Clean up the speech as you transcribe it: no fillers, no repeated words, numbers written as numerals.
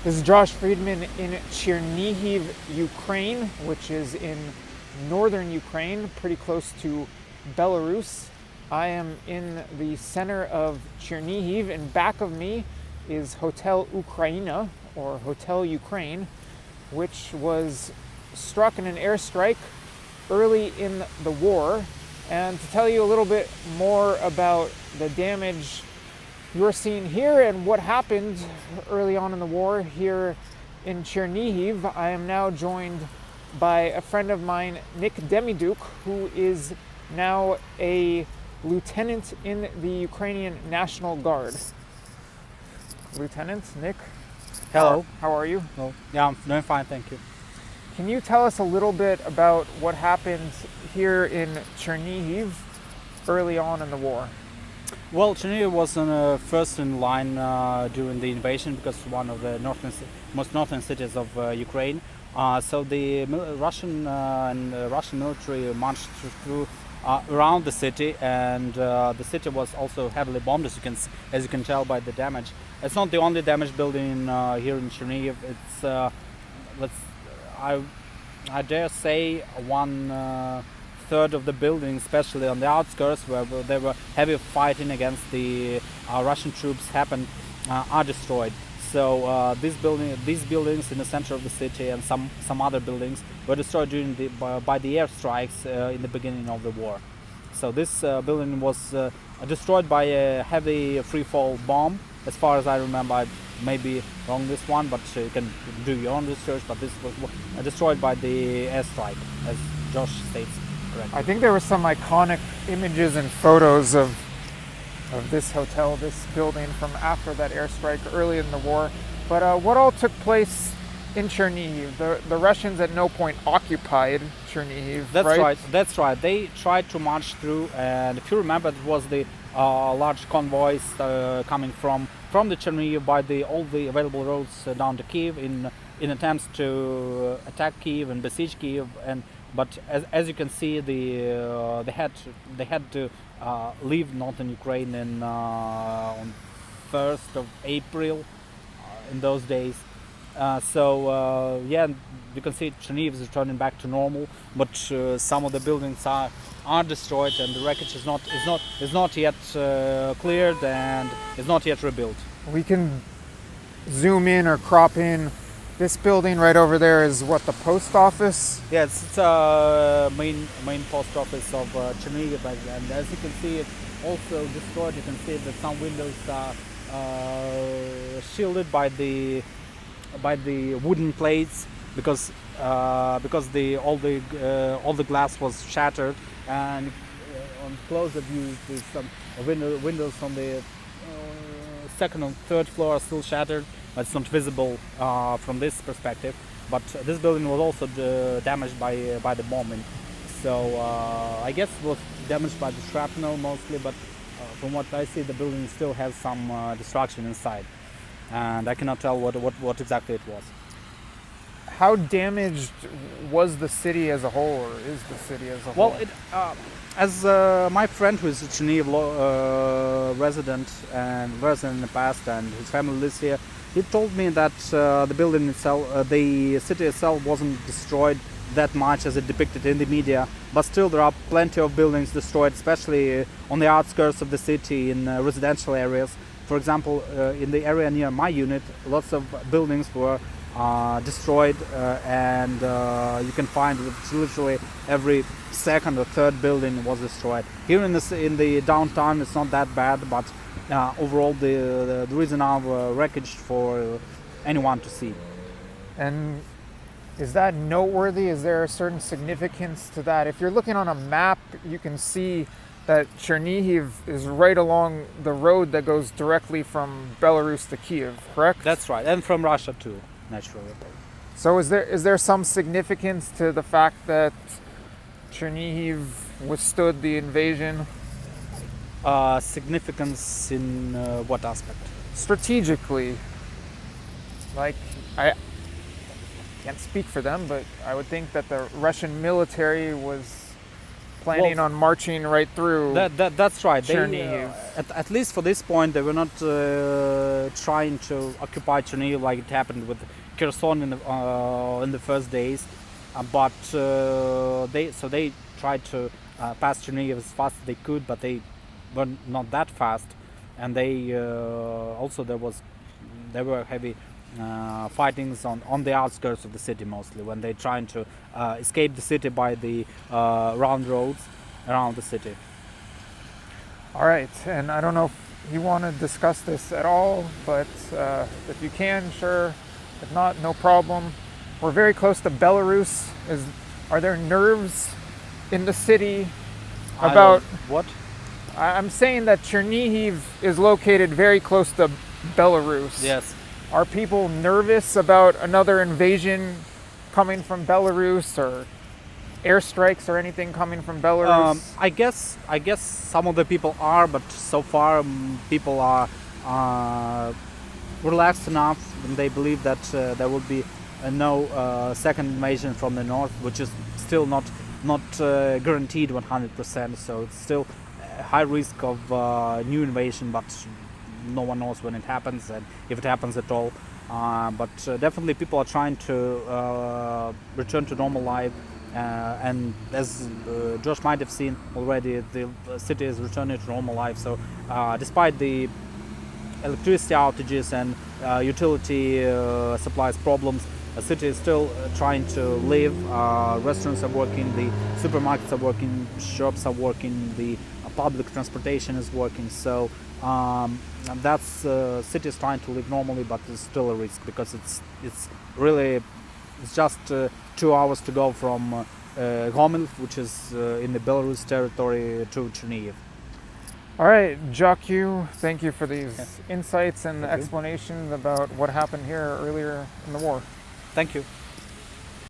This is Josh Friedman in Chernihiv, Ukraine, which is in northern Ukraine, pretty close to Belarus. I am in the center of Chernihiv, and back of me is Hotel Ukraina, or Hotel Ukraine, which was struck in an airstrike early in the war. And to tell you a little bit more about the damage you're seeing here and what happened early on in the war here in Chernihiv, I am now joined by a friend of mine, Nick Demydiuk, who is now a lieutenant in the Ukrainian National Guard. Lieutenant, Nick? Hello. How are you? Well, yeah, I'm doing fine, thank you. Can you tell us a little bit about what happened here in Chernihiv early on in the war? Well, Chernihiv was first in line during the invasion because one of the most northern cities of Ukraine. So the Russian military marched through around the city, and the city was also heavily bombed, as you can tell by the damage. It's not the only damaged building here in Chernihiv. It's I dare say 1/3 of the building, especially on the outskirts where there were heavy fighting against the Russian troops are destroyed. So these buildings in the center of the city and some other buildings were destroyed by the airstrikes in the beginning of the war. So this building was destroyed by a heavy free-fall bomb. As far as I remember, I may be wrong this one, but you can do your own research. But this was destroyed by the airstrike, as Josh states correctly. I think there were some iconic images and photos of this hotel, this building from after that airstrike early in the war. But what all took place in Chernihiv? The Russians at no point occupied Chernihiv, right? That's right. They tried to march through, and if you remember, it was the large convoys coming from the Chernihiv by all the available roads down to Kiev in attempts to attack Kiev and besiege Kiev. But as you can see, they had to leave northern Ukraine on 1st of April in those days. Yeah, you can see Chernihiv is returning back to normal, but some of the buildings are destroyed, and the wreckage is not yet cleared and is not yet rebuilt. We can zoom in or crop in. This building right over there is what, the post office? Yes, it's main post office of Chernihiv, and as you can see, it's also destroyed. You can see that some windows are shielded by the wooden plates because all the glass was shattered, and on closer view, there's some windows on the second and third floor are still shattered. It's not visible from this perspective, but this building was also damaged by the bombing. So I guess it was damaged by the shrapnel mostly, but from what I see, the building still has some destruction inside, and I cannot tell what exactly it was. How damaged was the city as a whole, or is the city as a whole? Well, as my friend who is a Chernihiv resident in the past, and his family lives here, he told me that the building itself, the city itself, wasn't destroyed that much as it depicted in the media, but still there are plenty of buildings destroyed, especially on the outskirts of the city in residential areas. For example, in the area near my unit, lots of buildings were destroyed, and you can find literally every second or third building was destroyed. Here in the downtown, it's not that bad, but overall there is enough wreckage for anyone to see. And is that noteworthy? Is there a certain significance to that? If you're looking on a map, you can see that Chernihiv is right along the road that goes directly from Belarus to Kiev, correct? That's right, and from Russia too, naturally. So is there some significance to the fact that Chernihiv withstood the invasion? Significance in what aspect? Strategically. Like, I can't speak for them, but I would think that the Russian military was planning on marching right through. That's right. Chernihiv. At least for this point, they were not trying to occupy Chernihiv like it happened with Kherson in the first days, but they tried to pass Chernihiv as fast as they could, but they were not that fast, and they also there were heavy fightings on the outskirts of the city, mostly when they're trying to escape the city by the round roads around the city. All right, and I don't know if you want to discuss this at all, but if you can, sure. If not, no problem. We're very close to Belarus. Are there nerves in the city about what? I'm saying that Chernihiv is located very close to Belarus. Yes. Are people nervous about another invasion coming from Belarus, or airstrikes or anything coming from Belarus? I guess some of the people are, but so far people are relaxed enough, and they believe that there will be no second invasion from the north, which is still not guaranteed 100%. So it's still a high risk of new invasion, but no one knows when it happens and if it happens at all. But definitely people are trying to return to normal life. And as Josh might have seen already, the city is returning to normal life. So despite the electricity outages and utility supplies problems, the city is still trying to live. Restaurants are working, the supermarkets are working, shops are working, the public transportation is working. So that's city is trying to live normally, but there's still a risk because it's just 2 hours to go from Gomel, which is in the Belarus territory, to Chernihiv. All right, Jacques, thank you for these insights and explanations about what happened here earlier in the war. Thank you.